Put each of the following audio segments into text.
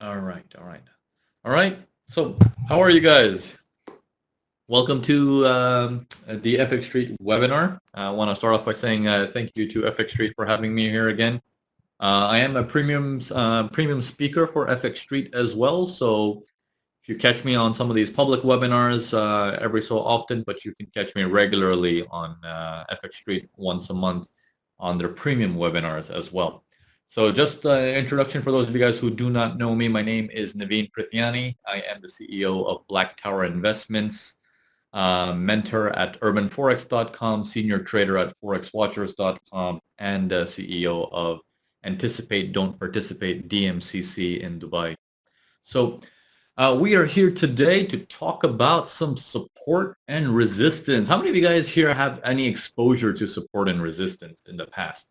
All right, all right, all right. So, how are you guys? Welcome to the FX Street webinar. I want to start off by saying thank you to FX Street for having me here again. I am a premium speaker for FX Street as well. So, if you catch me on some of these public webinars every so often, but you can catch me regularly on FX Street once a month on their premium webinars as well. So just introduction for those of you guys who do not know me, my name is Navin Prithyani. I am the CEO of Black Tower Investments, mentor at urbanforex.com, senior trader at forexwatchers.com, and CEO of Anticipate Don't Participate DMCC in Dubai. So we are here today to talk about some support and resistance. How many of you guys here have any exposure to support and resistance in the past?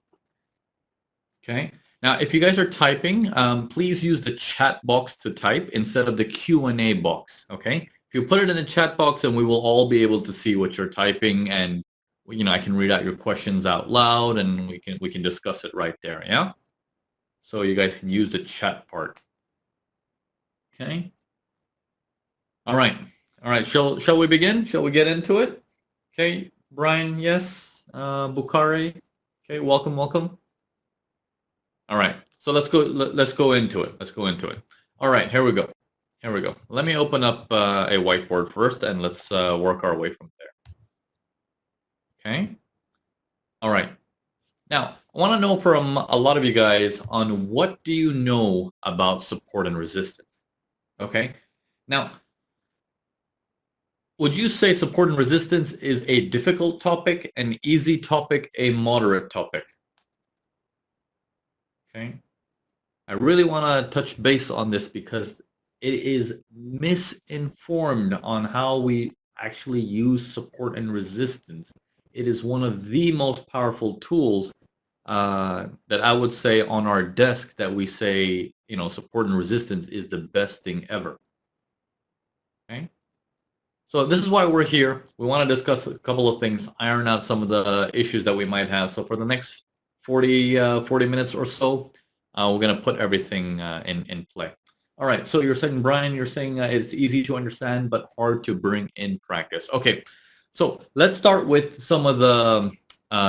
Okay. Now, if you guys are typing, please use the chat box to type instead of the Q&A box. Okay. If you put it in the chat box, and we will all be able to see what you're typing, and I can read out your questions out loud, and we can discuss it right there. Yeah. So you guys can use the chat part. Okay. All right. All right. Shall we begin? Shall we get into it? Okay. Brian, yes. Bukhari. Okay. Welcome. Welcome. All right. So let's go into it. Let's go into it. All right. Here we go. Here we go. Let me open up a whiteboard first, and let's work our way from there. Okay. All right. Now, I want to know from a lot of you guys on what do you know about support and resistance? Okay. Now, would you say support and resistance is a difficult topic, an easy topic, a moderate topic? Okay. I really want to touch base on this because it is misinformed on how we actually use support and resistance. It is one of the most powerful tools that I would say on our desk that we say, support and resistance is the best thing ever. Okay. So this is why we're here. We want to discuss a couple of things, iron out some of the issues that we might have. So for the next 40 minutes or so, we're going to put everything in play. All right, so you're saying, Brian, you're saying it's easy to understand but hard to bring in practice. Okay, so let's start with some of the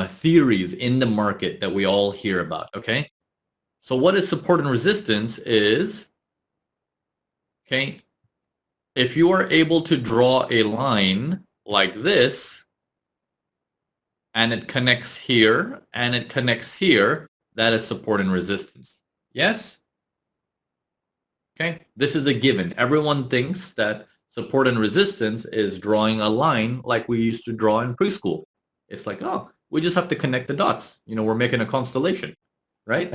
theories in the market that we all hear about, okay? So what is support and resistance is, okay, if you are able to draw a line like this, and it connects here, and it connects here, that is support and resistance. Yes? Okay, this is a given. Everyone thinks that support and resistance is drawing a line like we used to draw in preschool. It's like, oh, we just have to connect the dots. We're making a constellation, right?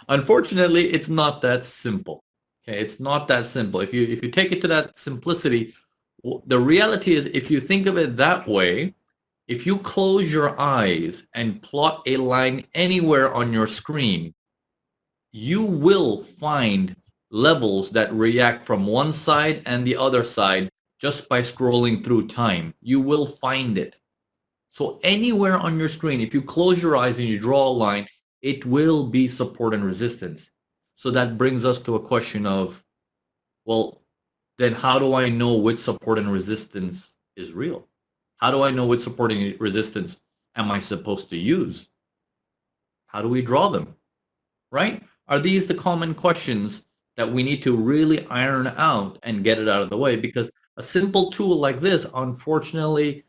Unfortunately, it's not that simple. Okay, it's not that simple. If you take it to that simplicity, the reality is, if you think of it that way, if you close your eyes and plot a line anywhere on your screen, you will find levels that react from one side and the other side just by scrolling through time. You will find it. So anywhere on your screen, if you close your eyes and you draw a line, it will be support and resistance. So that brings us to a question of, well, then how do I know which support and resistance is real? How do I know which support and resistance am I supposed to use? How do we draw them? Right? Are these the common questions that we need to really iron out and get it out of the way? Because a simple tool like this, unfortunately,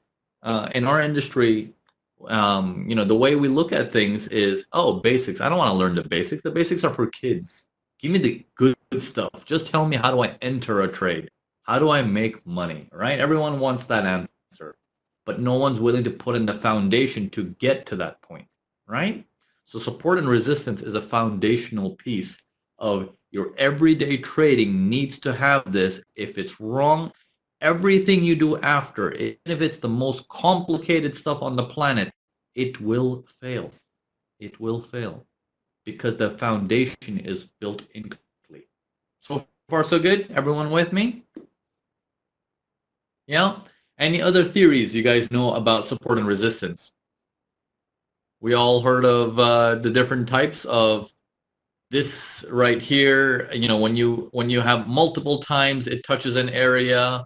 in our industry, the way we look at things is, oh, basics. I don't want to learn the basics. The basics are for kids. Give me the good stuff. Just tell me, how do I enter a trade? How do I make money? Right? Everyone wants that answer, but no one's willing to put in the foundation to get to that point, right? So support and resistance is a foundational piece of your everyday trading. Needs to have this. If it's wrong, everything you do after, even if it's the most complicated stuff on the planet, it will fail. It will fail because the foundation is built incomplete. So far, so good? Everyone with me? Yeah? Any other theories you guys know about support and resistance? We all heard of the different types of This right here, you know, when you have multiple times it touches an area,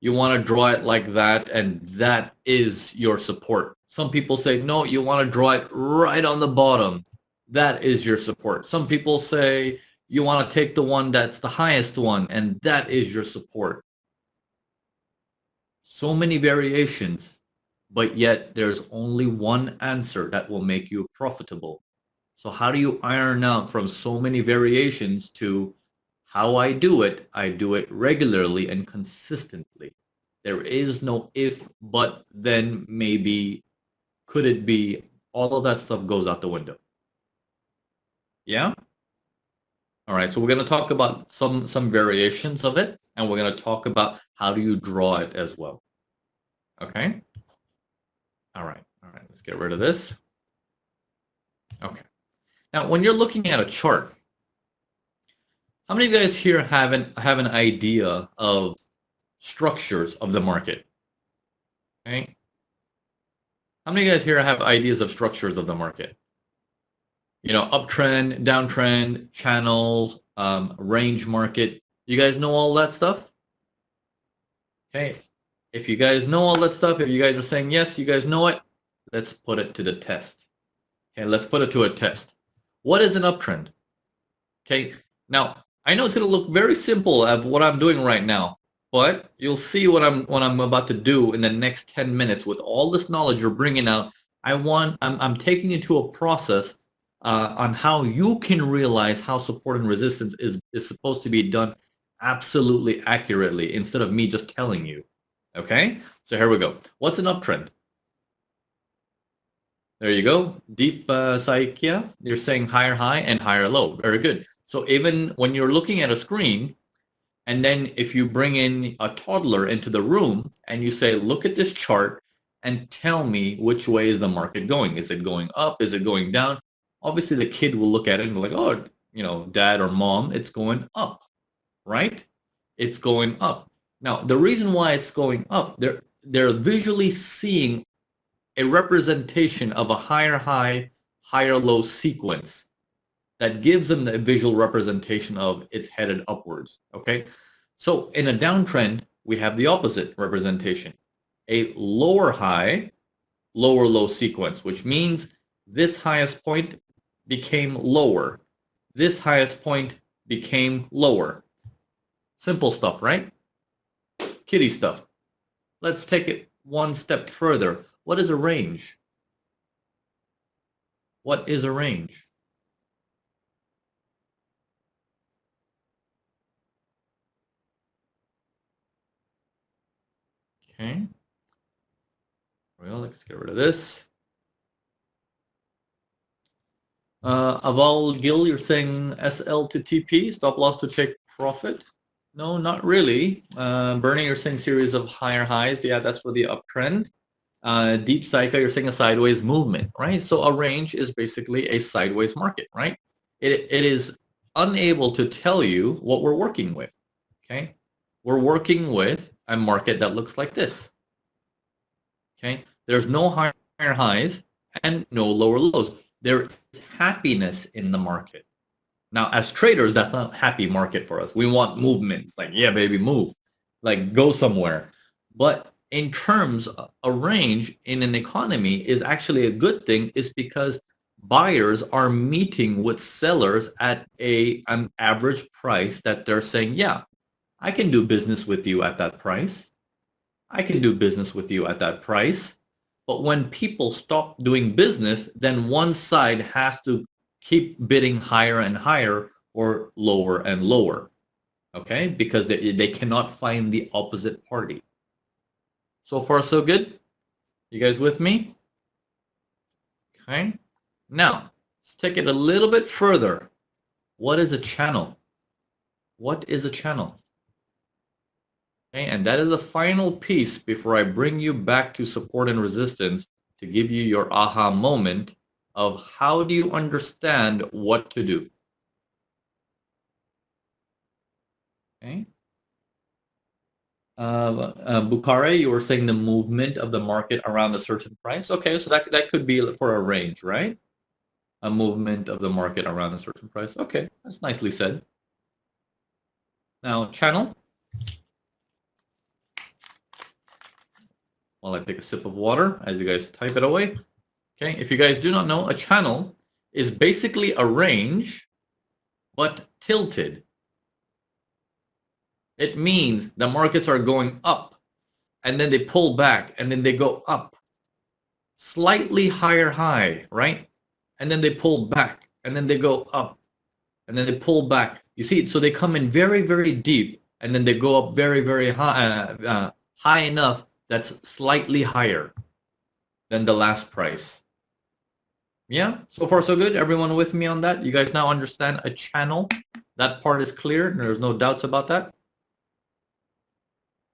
you want to draw it like that, and that is your support. Some people say, no, you want to draw it right on the bottom. That is your support. Some people say you want to take the one that's the highest one, and that is your support. So many variations, but yet there's only one answer that will make you profitable. So how do you iron out from so many variations to how I do it regularly and consistently. There is no if, but, then, maybe, could it be, all of that stuff goes out the window. Yeah? All right, so we're going to talk about some variations of it, and we're going to talk about how do you draw it as well. Okay? All right, let's get rid of this. Okay. Now, when you're looking at a chart, how many of you guys here have an idea of structures of the market? Okay. How many of you guys here have ideas of structures of the market? You know, uptrend, downtrend, channels, range market. You guys know all that stuff? Okay. If you guys know all that stuff, if you guys are saying yes, you guys know it, let's put it to the test. Okay, let's put it to a test. What is an uptrend? Okay, now I know it's going to look very simple of what I'm doing right now, but you'll see what I'm about to do in the next 10 minutes with all this knowledge you're bringing out. I'm taking you to a process on how you can realize how support and resistance is supposed to be done absolutely accurately instead of me just telling you. Okay, so here we go. What's an uptrend? There you go. Deep Saikya, you're saying higher high and higher low. Very good. So even when you're looking at a screen, and then if you bring in a toddler into the room and you say, look at this chart and tell me which way is the market going. Is it going up? Is it going down? Obviously, the kid will look at it and be like, oh, you know, dad or mom, it's going up, right? It's going up. Now, the reason why it's going up, they're visually seeing a representation of a higher high, higher low sequence that gives them the visual representation of it's headed upwards, okay? So in a downtrend, we have the opposite representation, a lower high, lower low sequence, which means this highest point became lower. This highest point became lower. Simple stuff, right? Kiddie stuff. Let's take it one step further. What is a range? What is a range? Okay. Well, let's get rid of this. Aval Gil, you're saying SL to TP, stop loss to take profit? No, not really. Bernie, you're saying series of higher highs. Yeah, that's for the uptrend. Deep Psycho, you're saying a sideways movement, right? So a range is basically a sideways market, right? It is unable to tell you what we're working with, okay? We're working with a market that looks like this, okay? There's no higher highs and no lower lows. There is happiness in the market. Now, as traders, that's not a happy market for us. We want movements, like, yeah, baby, move, like go somewhere. But in terms of a range in an economy is actually a good thing, is because buyers are meeting with sellers at an average price that they're saying, yeah, I can do business with you at that price. I can do business with you at that price. But when people stop doing business, then one side has to keep bidding higher and higher or lower and lower, okay? Because they cannot find the opposite party. So far, so good? You guys with me? Okay. Now, let's take it a little bit further. What is a channel? What is a channel? Okay, and that is the final piece before I bring you back to support and resistance to give you your aha moment of how do you understand what to do. Okay. Bukhari, you were saying the movement of the market around a certain price. Okay, so that could be for a range, right? a movement of the market around a certain price. Okay, that's nicely said. Now, channel. While I take a sip of water as you guys type it away. Okay, if you guys do not know, a channel is basically a range, but tilted. It means the markets are going up, and then they pull back, and then they go up. Slightly higher high, right? And then they pull back, and then they go up, and then they pull back. You see, so they come in very, very deep, and then they go up very, very high, high enough that's slightly higher than the last price. Yeah, so far so good. Everyone with me on that? You guys now understand a channel? That part is clear. There's no doubts about that.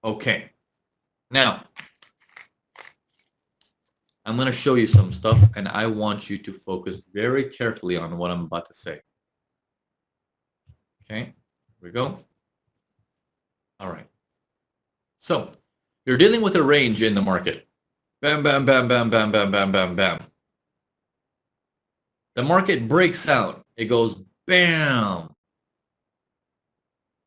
Okay. Now, I'm going to show you some stuff, and I want you to focus very carefully on what I'm about to say. Okay, here we go. All right. So, you're dealing with a range in the market. Bam, bam, bam, bam, bam, bam, bam, bam, bam. The market breaks out. It goes bam.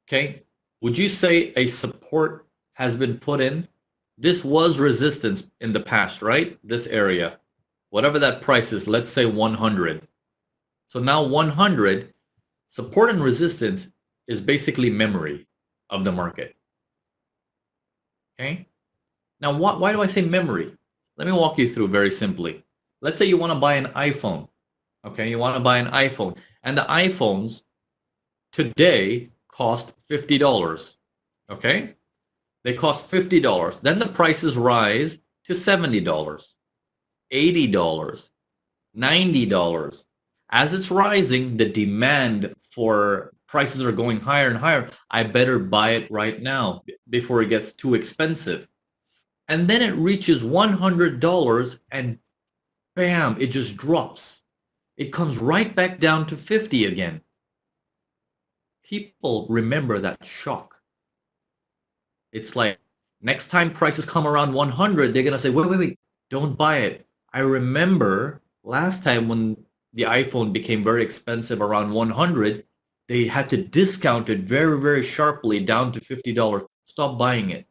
Okay. Would you say a support has been put in? This was resistance in the past, right? This area. Whatever that price is, let's say 100. So now 100, support and resistance is basically memory of the market. Okay. Now, why do I say memory? Let me walk you through very simply. Let's say you want to buy an iPhone. Okay, you want to buy an iPhone. And the iPhones today cost $50. Okay? They cost $50. Then the prices rise to $70, $80, $90. As it's rising, the demand for prices are going higher and higher. I better buy it right now before it gets too expensive. And then it reaches $100 and bam, it just drops. It comes right back down to 50 again. People remember that shock. It's like next time prices come around 100, they're going to say, wait, don't buy it. I remember last time when the iPhone became very expensive around 100, they had to discount it very, very sharply down to $50. Stop buying it.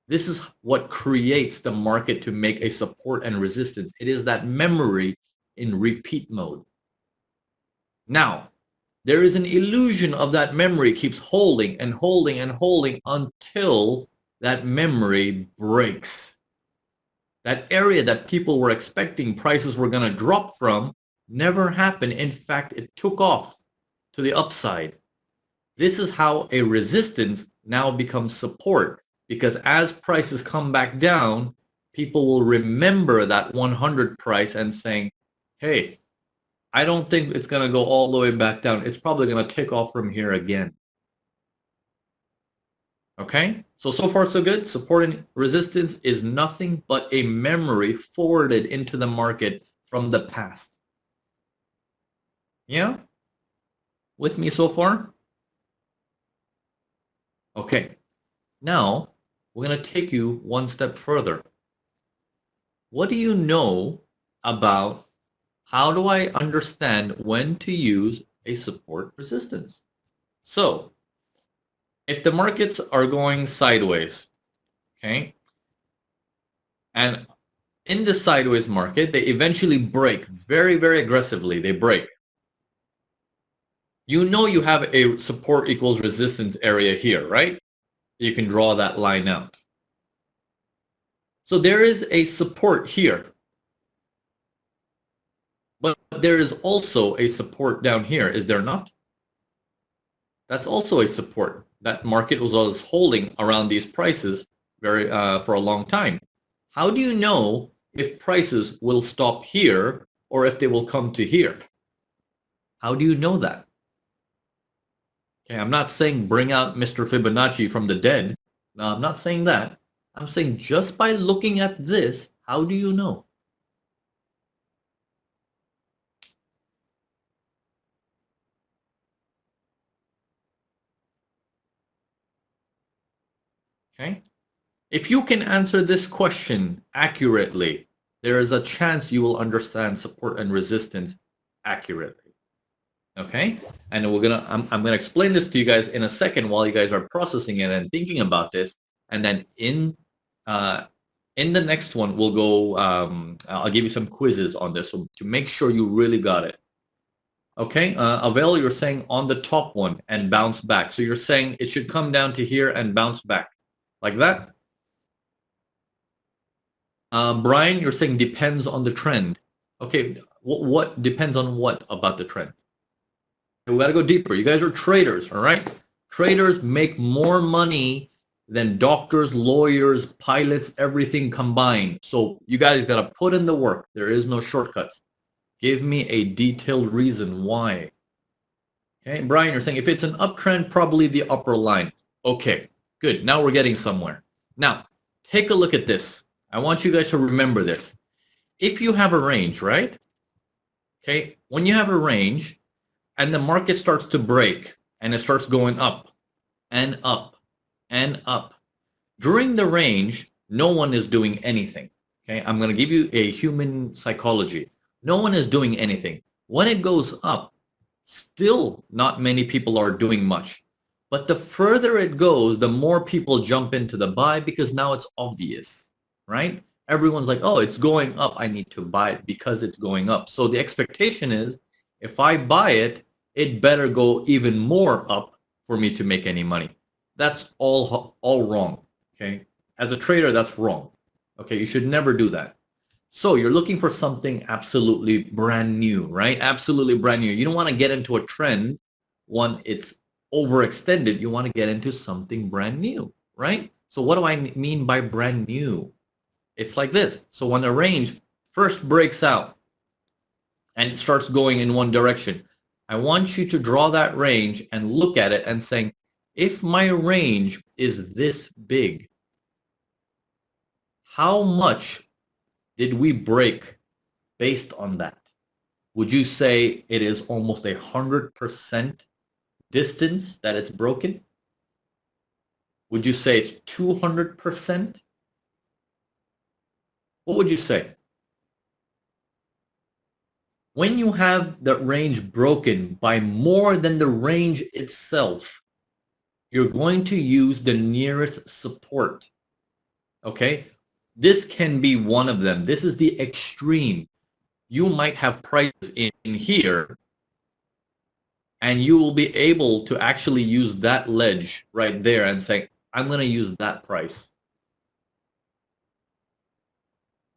This is what creates the market to make a support and resistance. It is that memory in repeat mode. Now, there is an illusion of that memory keeps holding and holding and holding until that memory breaks. That area that people were expecting prices were going to drop from never happened. In fact, it took off to the upside. This is how a resistance now becomes support, because as prices come back down, people will remember that 100 price and saying, hey, I don't think it's going to go all the way back down. It's probably going to take off from here again. Okay? So far so good. Support and resistance is nothing but a memory forwarded into the market from the past. Yeah? With me so far? Okay. Now, we're going to take you one step further. What do you know about how do I understand when to use a support resistance? So, if the markets are going sideways, okay, and in the sideways market, they eventually break very, very aggressively. They break. You know you have a support equals resistance area here, right? You can draw that line out. So there is a support here. But there is also a support down here, is there not? That's also a support. That market was holding around these prices for a long time. How do you know if prices will stop here or if they will come to here? How do you know that? Okay, I'm not saying bring out Mr. Fibonacci from the dead. No, I'm not saying that. I'm saying just by looking at this, how do you know? Okay. If you can answer this question accurately, there is a chance you will understand support and resistance accurately. Okay, and I'm gonna explain this to you guys in a second while you guys are processing it and thinking about this, and then in the next one we'll go. I'll give you some quizzes on this so to make sure you really got it. Okay, Avail, you're saying on the top one and bounce back. So you're saying it should come down to here and bounce back like that. Brian, you're saying depends on the trend. Okay, what depends on what about the trend? We got to go deeper. You guys are traders, all right? Traders make more money than doctors, lawyers, pilots, everything combined. So you guys got to put in the work. There is no shortcuts. Give me a detailed reason why. Okay, Brian, you're saying if it's an uptrend, probably the upper line. Okay, good. Now we're getting somewhere. Now, take a look at this. I want you guys to remember this. If you have a range, right? Okay, when you have a range, and the market starts to break and it starts going up and up and up. During the range, no one is doing anything. Okay, I'm going to give you a human psychology. No one is doing anything. When it goes up, still not many people are doing much. But the further it goes, the more people jump into the buy because now it's obvious, right? Everyone's like, oh, it's going up. I need to buy it because it's going up. So the expectation is if I buy it, it better go even more up for me to make any money. That's all wrong, okay? As a trader, that's wrong, okay? You should never do that. So you're looking for something absolutely brand new, right? Absolutely brand new. You don't want to get into a trend when it's overextended. You want to get into something brand new, right? So what do I mean by brand new? It's like this. So when the range first breaks out and it starts going in one direction, I want you to draw that range and look at it and saying, if my range is this big, how much did we break based on that? Would you say it is almost 100% distance that it's broken? Would you say it's 200%? What would you say? When you have the range broken by more than the range itself, you're going to use the nearest support. Okay? This can be one of them. This is the extreme. You might have prices in here, and you will be able to actually use that ledge right there and say, I'm going to use that price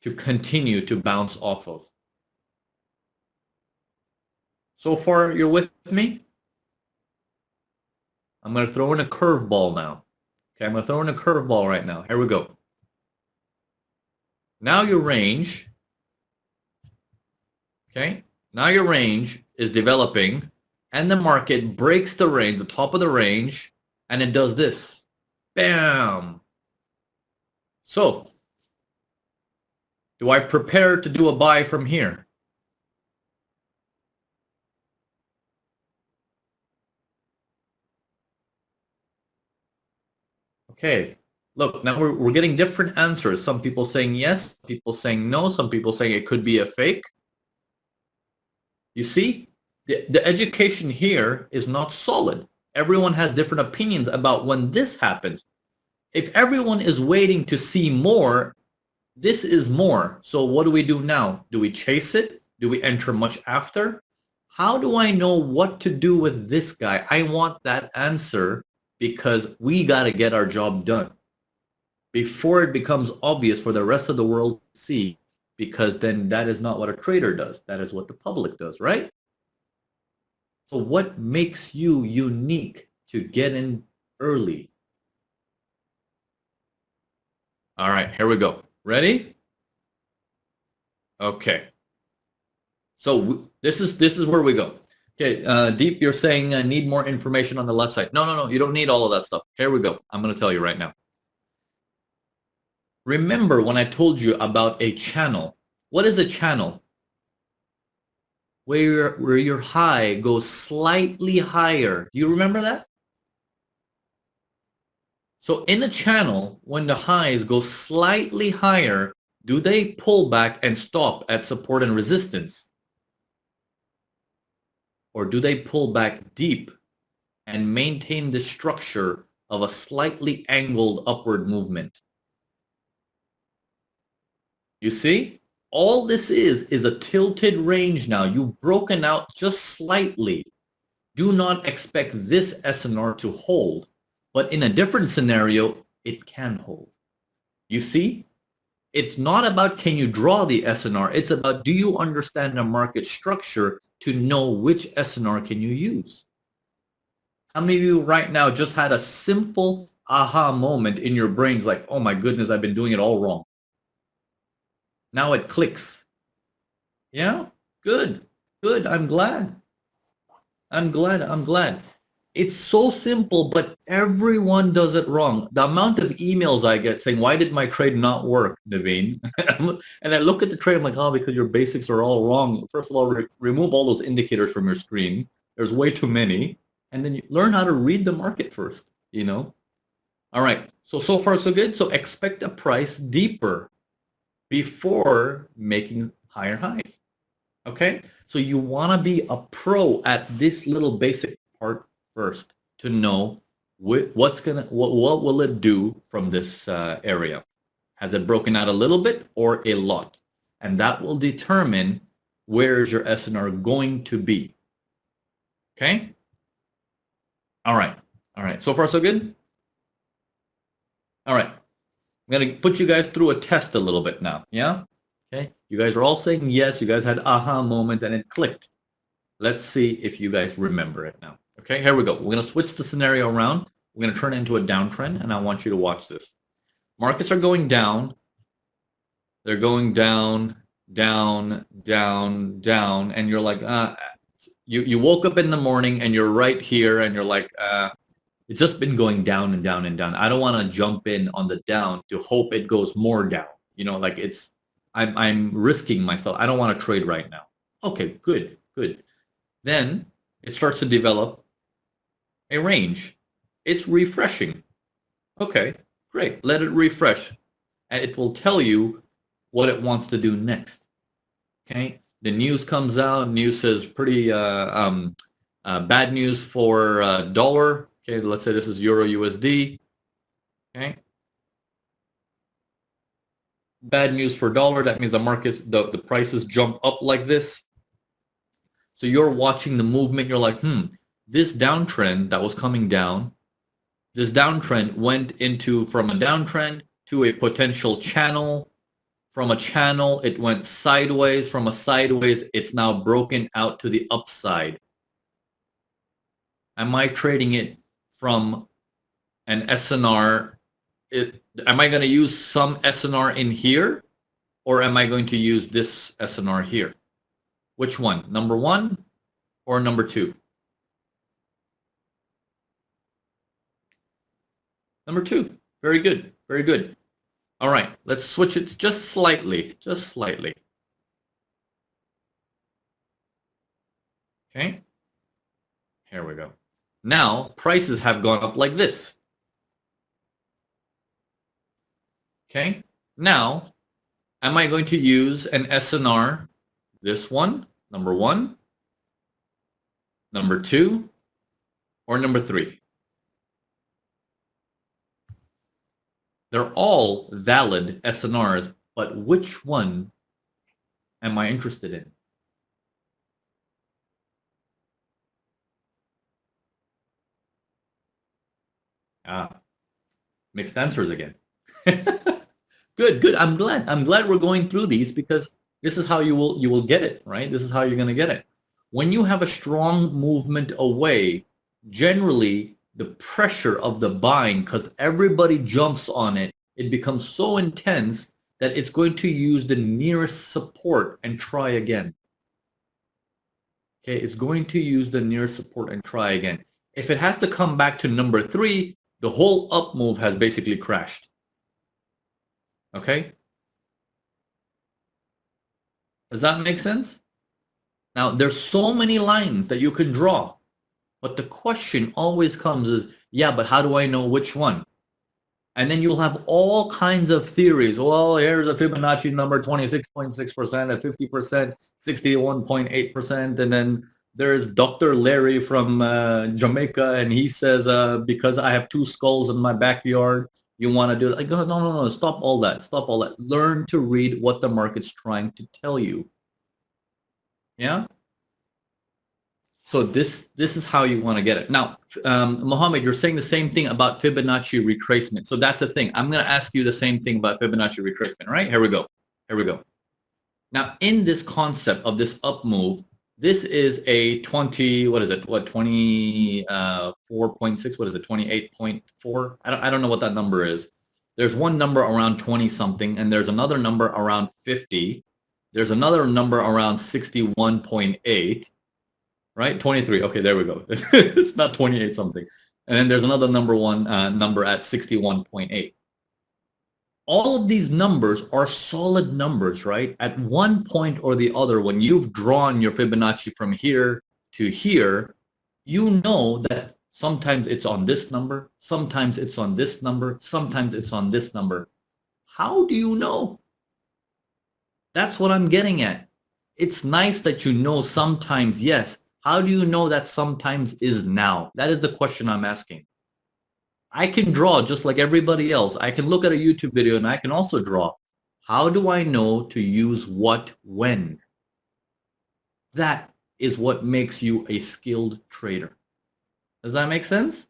to continue to bounce off of. So far, you're with me? I'm going to throw in a curveball now. Okay, I'm going to throw in a curveball right now. Here we go. Now your range, okay, now your range is developing and the market breaks the range, the top of the range, and it does this. Bam! So, do I prepare to do a buy from here? Okay, look, now we're getting different answers. Some people saying yes, people saying no, some people saying it could be a fake. You see, the education here is not solid. Everyone has different opinions about when this happens. If everyone is waiting to see more, this is more. So what do we do now? Do we chase it? Do we enter much after? How do I know what to do with this guy? I want that answer because we got to get our job done before it becomes obvious for the rest of the world to see, because then that is not what a trader does. That is what the public does, right? So what makes you unique to get in early? All right, here we go. Ready? Okay. So this is where we go. Okay, Deep, you're saying need more information on the left side. No, you don't need all of that stuff. Here we go. I'm going to tell you right now. Remember when I told you about a channel? What is a channel? Where your high goes slightly higher. Do you remember that? So in a channel, when the highs go slightly higher, Do they pull back and stop at support and resistance? Or do they pull back deep and maintain the structure of a slightly angled upward movement? You see? All this is a tilted range now. You've broken out just slightly. Do not expect this SNR to hold, but in a different scenario, it can hold. You see? It's not about can you draw the SNR. It's about do you understand the market structure to know which SNR can you use? How many of you right now just had a simple aha moment in your brains like, oh my goodness, I've been doing it all wrong. Now it clicks. Yeah, good, good. I'm glad. I'm glad. It's so simple, but everyone does it wrong. The amount of emails I get saying, why did my trade not work, Navin? And I look at the trade, I'm like, oh, because your basics are all wrong. First of all, remove all those indicators from your screen. There's way too many. And then you learn how to read the market first, you know? All right, so far so good. So expect a price deeper before making higher highs. Okay, so you want to be a pro at this little basic part first to know what will it do from this area. Has it broken out a little bit or a lot? And that will determine where is your SNR going to be. Okay. All right. So far so good. All right. I'm going to put you guys through a test a little bit now. Yeah. Okay, you guys are all saying yes. You guys had aha moments and it clicked. Let's see if you guys remember it now. Okay, here we go. We're going to switch the scenario around. We're going to turn it into a downtrend, and I want you to watch this. Markets are going down. They're going down, down, down, down, and you're like, you woke up in the morning and you're right here, and you're like, it's just been going down and down and down. I don't want to jump in on the down to hope it goes more down. You know, like I'm risking myself. I don't want to trade right now. Okay, good. Then it starts to develop a range. It's refreshing. Okay, great. Let it refresh. And it will tell you what it wants to do next. Okay, the news comes out. News says pretty bad news for dollar. Okay, let's say this is Euro USD. Okay. Bad news for dollar. That means the markets, the prices jump up like this. So you're watching the movement. You're like, this downtrend that was coming down, this downtrend went into from a downtrend to a potential channel. From a channel, it went sideways. From a sideways, it's now broken out to the upside. Am I trading it from an SNR? Am I going to use some SNR in here, or am I going to use this SNR here? Which one? Number one or number two? Number two. Very good. Very good. All right. Let's switch it just slightly. Just slightly. Okay. Here we go. Now, prices have gone up like this. Okay. Now, am I going to use an SNR? This one, number one, number two, or number three? They're all valid SNRs, but which one am I interested in? Mixed answers again. Good. I'm glad we're going through these because this is how you will get it, right? This is how you're going to get it. When you have a strong movement away, generally the pressure of the buying, because everybody jumps on it, it becomes so intense that it's going to use the nearest support and try again. Okay, it's going to use the nearest support and try again. If it has to come back to number three, the whole up move has basically crashed. Okay? Does that make sense? Now, there's so many lines that you can draw. But the question always comes is, yeah, but how do I know which one? And then you'll have all kinds of theories. Well, here's a Fibonacci number, 26.6%, at 50%, 61.8%. And then there's Dr. Larry from Jamaica, and he says, because I have two skulls in my backyard, you want to do it. Like, no, no, no, stop all that. Stop all that. Learn to read what the market's trying to tell you. Yeah? So this is how you want to get it. Now, Mohammed, you're saying the same thing about Fibonacci retracement. So that's the thing. I'm going to ask you the same thing about Fibonacci retracement, right? Here we go. Here we go. Now, in this concept of this up move, this is a 20, what is it? What, 24.6? What is it? 28.4? I don't know what that number is. There's one number around 20 something, and there's another number around 50. There's another number around 61.8. Right? 23. Okay, there we go. It's not 28 something. And then there's another number at 61.8. All of these numbers are solid numbers, right? At one point or the other, when you've drawn your Fibonacci from here to here, you know that sometimes it's on this number, sometimes it's on this number, sometimes it's on this number. How do you know? That's what I'm getting at. It's nice that you know sometimes, yes. How do you know that sometimes is now? That is the question I'm asking. I can draw just like everybody else. I can look at a YouTube video and I can also draw. How do I know to use what when? That is what makes you a skilled trader. Does that make sense?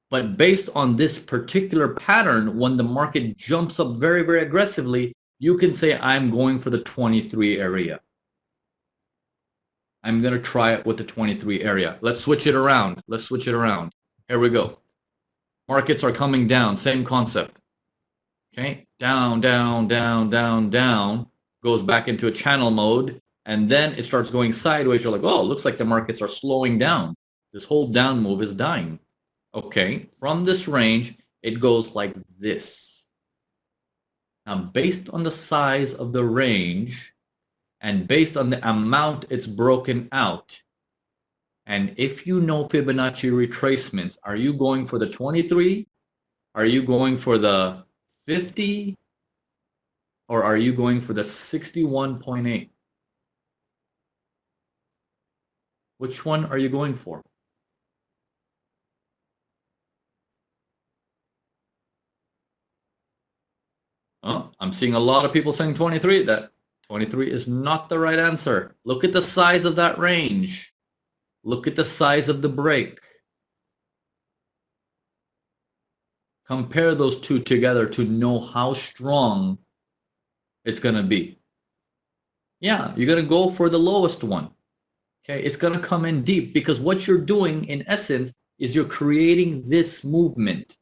But based on this particular pattern, when the market jumps up very, very aggressively, you can say, I'm going for the 23 area. I'm going to try it with the 23 area. Let's switch it around. Let's switch it around. Here we go. Markets are coming down. Same concept. Okay. Down, down, down, down, down. Goes back into a channel mode. And then it starts going sideways. You're like, oh, it looks like the markets are slowing down. This whole down move is dying. Okay. From this range, it goes like this. Now, based on the size of the range, and based on the amount it's broken out, and if you know Fibonacci retracements, are you going for the 23? Are you going for the 50? Or are you going for the 61.8? Which one are you going for? Oh, I'm seeing a lot of people saying 23. That 23 is not the right answer. Look at the size of that range. Look at the size of the break. Compare those two together to know how strong it's going to be. Yeah, you're going to go for the lowest one. Okay, it's going to come in deep because what you're doing in essence is you're creating this movement.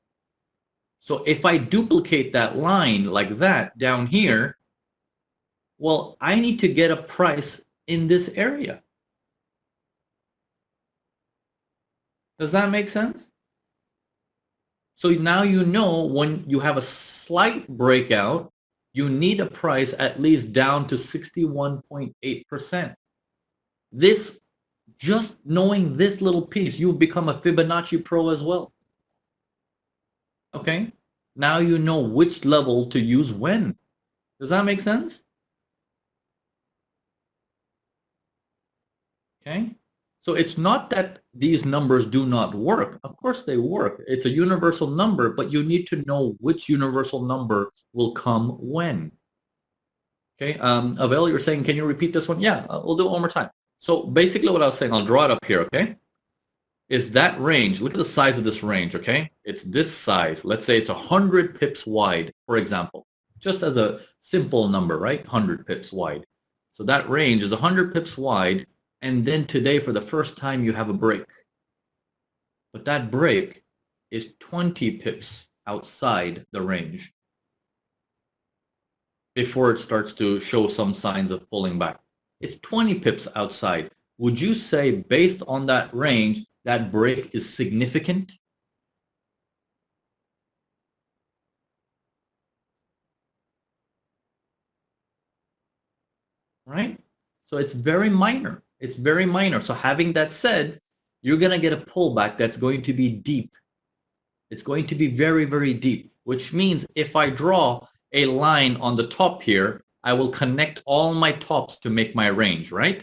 So if I duplicate that line like that down here, well, I need to get a price in this area. Does that make sense? So now you know when you have a slight breakout, you need a price at least down to 61.8%. This, just knowing this little piece, you've become a Fibonacci pro as well. Okay? Now you know which level to use when. Does that make sense? Okay? So it's not that these numbers do not work. Of course they work. It's a universal number, but you need to know which universal number will come when. Okay, Avel, you're saying, can you repeat this one? Yeah, we'll do it one more time. So basically what I was saying, I'll draw it up here, okay? Is that range, look at the size of this range, okay? It's this size. Let's say it's 100 pips wide, for example. Just as a simple number, right? 100 pips wide. So that range is 100 pips wide. And then today, for the first time, you have a break. But that break is 20 pips outside the range before it starts to show some signs of pulling back. It's 20 pips outside. Would you say, based on that range, that break is significant? Right? So it's very minor. It's very minor. So having that said, you're going to get a pullback that's going to be deep. It's going to be very, very deep. which means if I draw a line on the top here, I will connect all my tops to make my range, right?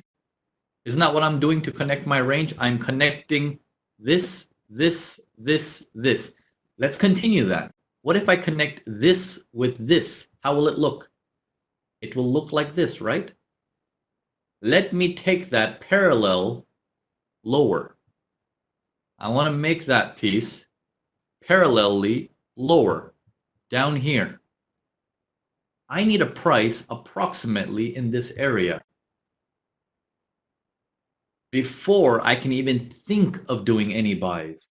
Isn't that what I'm doing to connect my range? I'm connecting this, this, this, this. Let's continue that. What if I connect this with this? How will it look? It will look like this, right? Let me take that parallel lower. I want to make that piece parallelly lower, down here. I need a price approximately in this area before I can even think of doing any buys.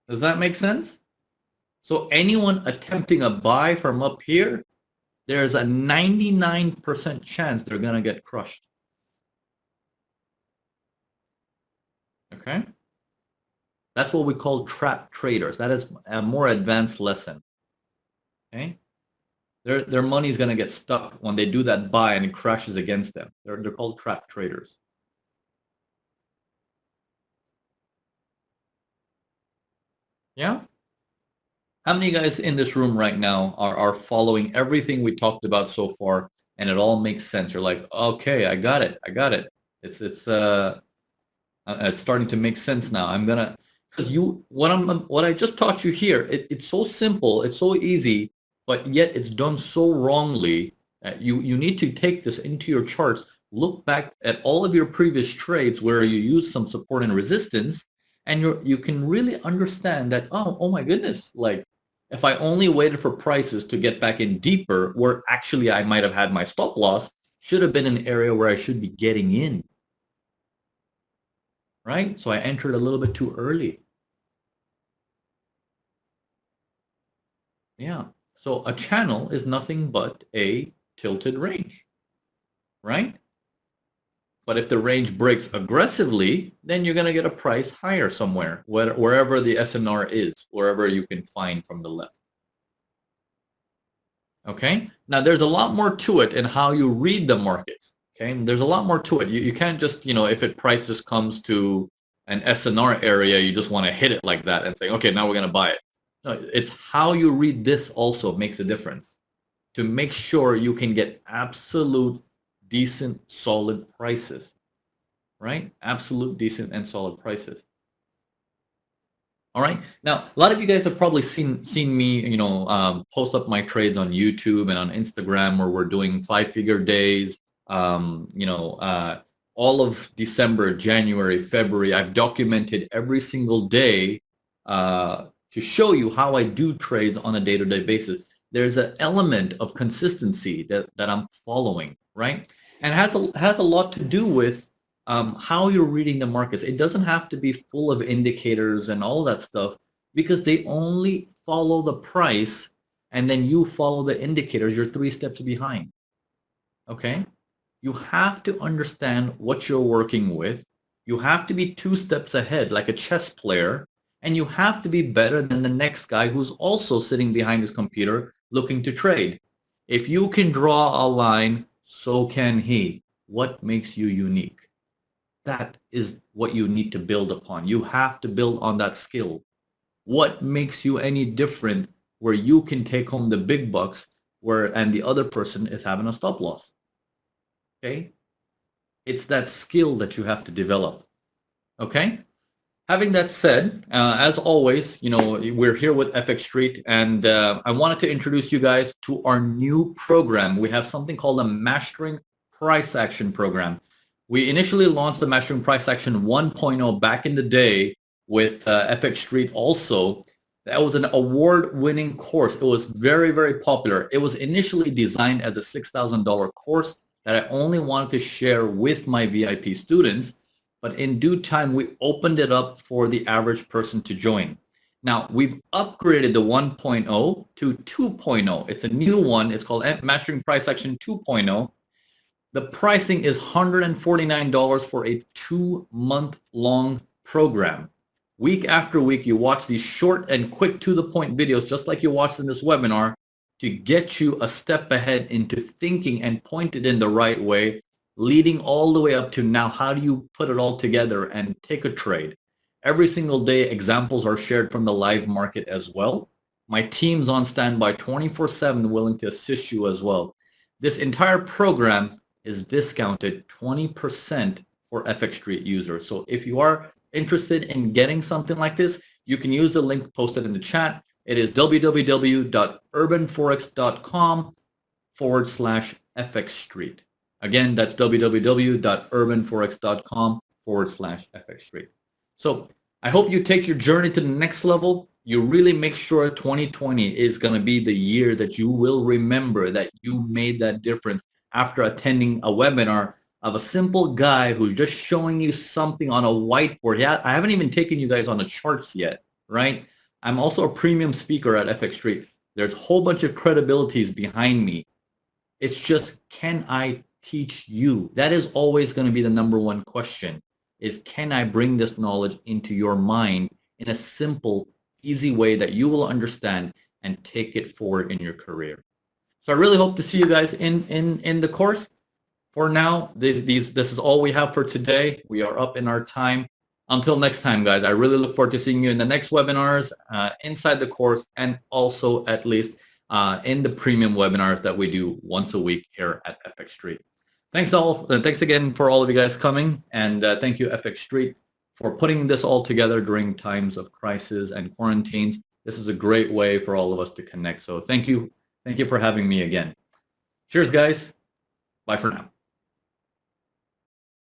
Does that make sense? So anyone attempting a buy from up here, there's a 99% chance they're going to get crushed. Okay? That's what we call trap traders. That is a more advanced lesson. Okay? Their money is going to get stuck when they do that buy and it crashes against them. They're called trap traders. Yeah? How many guys in this room right now are following everything we talked about so far and it all makes sense? You're like, okay, I got it. I got it. It's starting to make sense now. I'm gonna, because what I just taught you here, it's so simple, it's so easy, but yet it's done so wrongly. You need to take this into your charts, look back at all of your previous trades where you use some support and resistance, and you can really understand that, oh my goodness, like if I only waited for prices to get back in deeper, where actually I might have had my stop loss, should have been an area where I should be getting in. Right? So I entered a little bit too early. Yeah. So a channel is nothing but a tilted range, right? But if the range breaks aggressively, then you're going to get a price higher somewhere, wherever the SNR is, wherever you can find from the left. Okay? Now, there's a lot more to it in how you read the markets. Okay? There's a lot more to it. You can't just, if it price just comes to an SNR area, you just want to hit it like that and say, okay, now we're going to buy it. No, it's how you read this also makes a difference to make sure you can get absolute, decent, solid prices, right? Absolute, decent, and solid prices. All right. Now, a lot of you guys have probably seen me, post up my trades on YouTube and on Instagram where we're doing 5-figure days. All of December, January, February, I've documented every single day to show you how I do trades on a day-to-day basis. There's an element of consistency that I'm following, right? And it has a lot to do with how you're reading the markets. It doesn't have to be full of indicators and all that stuff because they only follow the price and then you follow the indicators. You're 3 steps behind, okay? You have to understand what you're working with. You have to be 2 steps ahead like a chess player, and you have to be better than the next guy who's also sitting behind his computer looking to trade. If you can draw a line, so can he. What makes you unique? That is what you need to build upon. You have to build on that skill. What makes you any different where you can take home the big bucks and the other person is having a stop loss? Okay? It's that skill that you have to develop. Okay? Having that said, as always, we're here with FXStreet, and I wanted to introduce you guys to our new program. We have something called a Mastering Price Action program. We initially launched the Mastering Price Action 1.0 back in the day with FXStreet also. That was an award-winning course. It was very, very popular. It was initially designed as a $6,000 course that I only wanted to share with my VIP students. But in due time, we opened it up for the average person to join. Now, we've upgraded the 1.0 to 2.0. It's a new one. It's called Mastering Price Action 2.0. The pricing is $149 for a 2-month-long program. Week after week, you watch these short and quick to-the-point videos, just like you watched in this webinar, to get you a step ahead into thinking and pointed in the right way, leading all the way up to now, how do you put it all together and take a trade? Every single day, examples are shared from the live market as well. My team's on standby 24/7, willing to assist you as well. This entire program is discounted 20% for FXstreet users. So if you are interested in getting something like this, you can use the link posted in the chat. It is www.urbanforex.com/FXstreet. Again, that's www.urbanforex.com/FXstreet. So I hope you take your journey to the next level. You really make sure 2020 is going to be the year that you will remember that you made that difference after attending a webinar of a simple guy who's just showing you something on a whiteboard. Yeah, I haven't even taken you guys on the charts yet, right? I'm also a premium speaker at FXstreet. There's a whole bunch of credibilities behind me. It's just, can I teach you? That is always going to be the number one question, is can I bring this knowledge into your mind in a simple, easy way that you will understand and take it forward in your career. So I really hope to see you guys in the course. For now, this is all we have for today. We are up in our time. Until next time, guys, I really look forward to seeing you in the next webinars, inside the course, and also at least in the premium webinars that we do once a week here at FXstreet. Thanks again for all of you guys coming, and thank you FXstreet for putting this all together during times of crisis and quarantines. This is a great way for all of us to connect. So thank you for having me again. Cheers, guys. Bye for now.